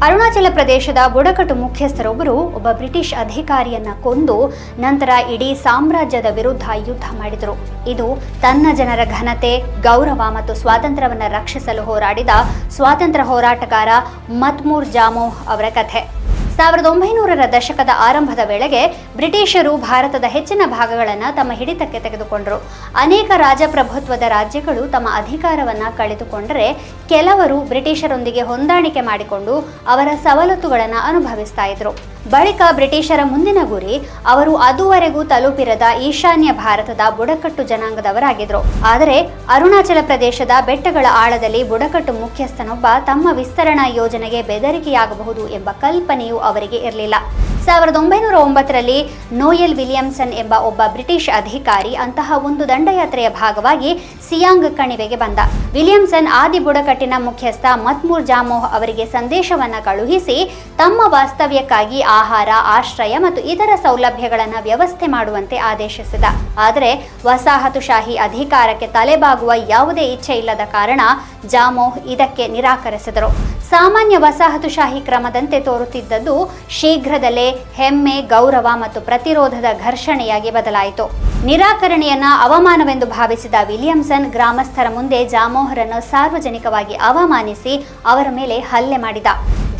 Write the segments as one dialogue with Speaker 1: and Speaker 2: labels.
Speaker 1: ಅರುಣಾಚಲ ಪ್ರದೇಶದ ಬುಡಕಟ್ಟು ಮುಖ್ಯಸ್ಥರೊಬ್ಬರು ಒಬ್ಬ ಬ್ರಿಟಿಷ್ ಅಧಿಕಾರಿಯನ್ನ ಕೊಂದು ನಂತರ ಇಡೀ ಸಾಮ್ರಾಜ್ಯದ ವಿರುದ್ಧ ಯುದ್ಧ ಮಾಡಿದರು. ಇದು ತನ್ನ ಜನರ ಘನತೆ, ಗೌರವ ಮತ್ತು ಸ್ವಾತಂತ್ರ್ಯವನ್ನು ರಕ್ಷಿಸಲು ಹೋರಾಡಿದ ಸ್ವಾತಂತ್ರ್ಯ ಹೋರಾಟಗಾರ ಮತ್ಮೂರ್ ಜಾಮೋಹ್ ಅವರ ಕಥೆ. 1900ರ ದಶಕದ ಆರಂಭದ ವೇಳೆಗೆ ಬ್ರಿಟಿಷರು ಭಾರತದ ಹೆಚ್ಚಿನ ಭಾಗಗಳನ್ನು ತಮ್ಮ ಹಿಡಿತಕ್ಕೆ ತೆಗೆದುಕೊಂಡರು. ಅನೇಕ ರಾಜಪ್ರಭುತ್ವದ ರಾಜ್ಯಗಳು ತಮ್ಮ ಅಧಿಕಾರವನ್ನು ಕಳೆದುಕೊಂಡರೆ ಕೆಲವರು ಬ್ರಿಟಿಷರೊಂದಿಗೆ ಹೊಂದಾಣಿಕೆ ಮಾಡಿಕೊಂಡು ಅವರ ಸವಲತ್ತುಗಳನ್ನು ಅನುಭವಿಸ್ತಾ ಇದ್ರು. ಬಳಿಕ ಬ್ರಿಟಿಷರ ಮುಂದಿನ ಗುರಿ ಅವರು ಅದುವರೆಗೂ ತಲುಪಿರದ ಈಶಾನ್ಯ ಭಾರತದ ಬುಡಕಟ್ಟು ಜನಾಂಗದವರಾಗಿದ್ರು. ಆದರೆ ಅರುಣಾಚಲ ಪ್ರದೇಶದ ಬೆಟ್ಟಗಳ ಆಳದಲ್ಲಿ ಬುಡಕಟ್ಟು ಮುಖ್ಯಸ್ಥನೊಬ್ಬ ತಮ್ಮ ವಿಸ್ತರಣಾ ಯೋಜನೆಗೆ ಬೆದರಿಕೆಯಾಗಬಹುದು ಎಂಬ ಕಲ್ಪನೆಯು ಅವರಿಗೆ ಇರಲಿಲ್ಲ. 1909ರಲ್ಲಿ ನೋಯೆಲ್ ವಿಲಿಯಮ್ಸನ್ ಎಂಬ ಒಬ್ಬ ಬ್ರಿಟಿಷ್ ಅಧಿಕಾರಿ ಅಂತಹ ಒಂದು ದಂಡಯಾತ್ರೆಯ ಭಾಗವಾಗಿ ಸಿಯಾಂಗ್ ಕಣಿವೆಗೆ ಬಂದ. ವಿಲಿಯಮ್ಸನ್ ಆದಿ ಬುಡಕಟ್ಟಿನ ಮುಖ್ಯಸ್ಥ ಮತ್ಮೂರ್ ಜಾಮೋಹ್ ಅವರಿಗೆ ಸಂದೇಶವನ್ನ ಕಳುಹಿಸಿ ತಮ್ಮ ವಾಸ್ತವ್ಯಕ್ಕಾಗಿ ಆಹಾರ, ಆಶ್ರಯ ಮತ್ತು ಇತರ ಸೌಲಭ್ಯಗಳನ್ನು ವ್ಯವಸ್ಥೆ ಮಾಡುವಂತೆ ಆದೇಶಿಸಿದ. ಆದರೆ ವಸಾಹತುಶಾಹಿ ಅಧಿಕಾರಕ್ಕೆ ತಲೆಬಾಗುವ ಯಾವುದೇ ಇಚ್ಛೆ ಇಲ್ಲದ ಕಾರಣ ಜಾಮೋಹ್ ಇದಕ್ಕೆ ನಿರಾಕರಿಸಿದರು. ಸಾಮಾನ್ಯ ವಸಾಹತುಶಾಹಿ ಕ್ರಮದಂತೆ ತೋರುತ್ತಿದ್ದದ್ದು ಶೀಘ್ರದಲ್ಲೇ ಹೆಮ್ಮೆ, ಗೌರವ ಮತ್ತು ಪ್ರತಿರೋಧದ ಘರ್ಷಣೆಯಾಗಿ ಬದಲಾಯಿತು. ನಿರಾಕರಣೆಯನ್ನ ಅವಮಾನವೆಂದು ಭಾವಿಸಿದ ವಿಲಿಯಮ್ಸನ್ ಗ್ರಾಮಸ್ಥರ ಮುಂದೆ ಜಾಮೋಹರನ್ನು ಸಾರ್ವಜನಿಕವಾಗಿ ಅವಮಾನಿಸಿ ಅವರ ಮೇಲೆ ಹಲ್ಲೆ ಮಾಡಿದ.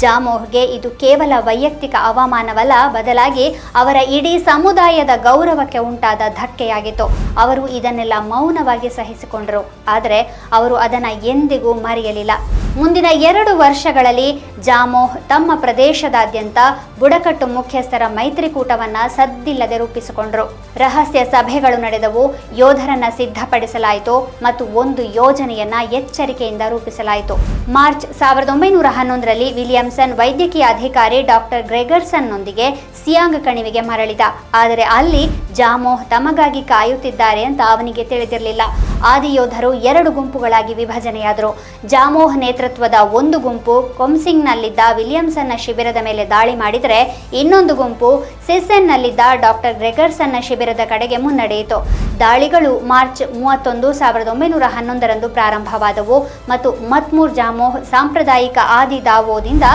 Speaker 1: ಜಾಮೋಹ್ಗೆ ಇದು ಕೇವಲ ವೈಯಕ್ತಿಕ ಅವಮಾನವಲ್ಲ, ಬದಲಾಗಿ ಅವರ ಇಡೀ ಸಮುದಾಯದ ಗೌರವಕ್ಕೆ ಉಂಟಾದ ಧಕ್ಕೆಯಾಗಿತ್ತು. ಅವರು ಇದನ್ನೆಲ್ಲ ಮೌನವಾಗಿ ಸಹಿಸಿಕೊಂಡರು, ಆದರೆ ಅವರು ಅದನ್ನು ಎಂದಿಗೂ ಮರೆಯಲಿಲ್ಲ. ಮುಂದಿನ 2 ವರ್ಷಗಳಲ್ಲಿ ಜಾಮೋಹ್ ತಮ್ಮ ಪ್ರದೇಶದಾದ್ಯಂತ ಬುಡಕಟ್ಟು ಮುಖ್ಯಸ್ಥರ ಮೈತ್ರಿಕೂಟವನ್ನ ಸದ್ದಿಲ್ಲದೆ ರೂಪಿಸಿಕೊಂಡರು. ರಹಸ್ಯ ಸಭೆಗಳು ನಡೆದವು, ಯೋಧರನ್ನ ಸಿದ್ಧಪಡಿಸಲಾಯಿತು ಮತ್ತು ಒಂದು ಯೋಜನೆಯನ್ನ ಎಚ್ಚರಿಕೆಯಿಂದ ರೂಪಿಸಲಾಯಿತು. ಮಾರ್ಚ್ 1911ರಲ್ಲಿ ವಿಲಿಯಮ್ಸನ್ ವೈದ್ಯಕೀಯ ಅಧಿಕಾರಿ ಡಾಕ್ಟರ್ ಗ್ರೆಗರ್ಸನ್ನೊಂದಿಗೆ ಸಿಯಾಂಗ್ ಕಣಿವೆಗೆ ಮರಳಿದ. ಆದರೆ ಅಲ್ಲಿ ಜಾಮೋಹ್ ತಮಗಾಗಿ ಕಾಯುತ್ತಿದ್ದಾರೆ ಅಂತ ಅವನಿಗೆ ತಿಳಿದಿರಲಿಲ್ಲ. ಆದಿಯೋಧರು 2 ಗುಂಪುಗಳಾಗಿ ವಿಭಜನೆಯಾದರು. ಜಾಮೋಹ್ ನೇತೃತ್ವದ ಒಂದು ಗುಂಪು ಕೊಮ್ಸಿಂಗ್ನಲ್ಲಿದ್ದ ವಿಲಿಯಮ್ಸನ್ನ ಶಿಬಿರದ ಮೇಲೆ ದಾಳಿ ಮಾಡಿದರೆ, ಇನ್ನೊಂದು ಗುಂಪು ಸಿಸೆನ್ನಲ್ಲಿದ್ದ ಡಾಕ್ಟರ್ ಗ್ರೆಗರ್ಸನ್ನ ಶಿಬಿರದ ಕಡೆಗೆ ಮುನ್ನಡೆಯಿತು. ದಾಳಿಗಳು ಮಾರ್ಚ್ 31, 1911ರಂದು ಪ್ರಾರಂಭವಾದವು ಮತ್ತು ಮತ್ಮೂರ್ ಜಾಮೋಹ್ ಸಾಂಪ್ರದಾಯಿಕ ಆದಿ ದಾವೋದಿಂದ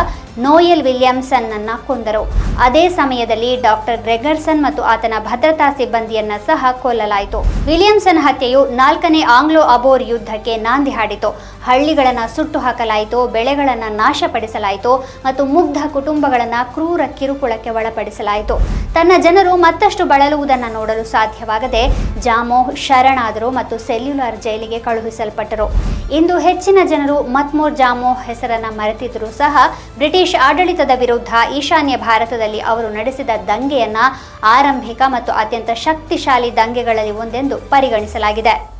Speaker 1: ನೋಯೆಲ್ ವಿಲಿಯಮ್ಸನ್ನನ್ನ ಕೊಂದರು. ಅದೇ ಸಮಯದಲ್ಲಿ ಡಾಕ್ಟರ್ ಗ್ರೆಗರ್ಸನ್ ಮತ್ತು ಆತನ ಭದ್ರತಾ ಸಿಬ್ಬಂದಿಯನ್ನ ಸಹ ಕೊಲ್ಲಲಾಯಿತು. ವಿಲಿಯಮ್ಸನ್ ಹತ್ಯೆಯು 4ನೇ ಆಂಗ್ಲೋ ಅಬೋರ್ ಯುದ್ಧಕ್ಕೆ ನಾಂದಿ ಹಾಡಿತು. ಹಳ್ಳಿಗಳನ್ನು ಸುಟ್ಟು ಹಾಕಲಾಯಿತು, ಬೆಳೆಗಳನ್ನು ನಾಶಪಡಿಸಲಾಯಿತು ಮತ್ತು ಮುಗ್ಧ ಕುಟುಂಬಗಳನ್ನು ಕ್ರೂರ ಕಿರುಕುಳಕ್ಕೆ ಒಳಪಡಿಸಲಾಯಿತು. ತನ್ನ ಜನರು ಮತ್ತಷ್ಟು ಬಳಲುವುದನ್ನು ನೋಡಲು ಸಾಧ್ಯವಾಗದೆ ಜಾಮೋಹ್ ಶರಣಾದರು ಮತ್ತು ಸೆಲ್ಯುಲಾರ್ ಜೈಲಿಗೆ ಕಳುಹಿಸಲ್ಪಟ್ಟರು. ಇಂದು ಹೆಚ್ಚಿನ ಜನರು ಮತ್ಮೂರ್ ಜಾಮೋಹ್ ಹೆಸರನ್ನು ಮರೆತಿದ್ದರೂ ಸಹ ಬ್ರಿಟಿಷ್ ಆಡಳಿತದ ವಿರುದ್ಧ ಈಶಾನ್ಯ ಭಾರತದಲ್ಲಿ ಅವರು ನಡೆಸಿದ ದಂಗೆಯನ್ನ ಆರಂಭಿಕ ಮತ್ತು ಅತ್ಯಂತ ಶಕ್ತಿಶಾಲಿ ದಂಗೆಗಳಲ್ಲಿ ಒಂದೆಂದು ಪರಿಗಣಿಸಲಾಗಿದೆ.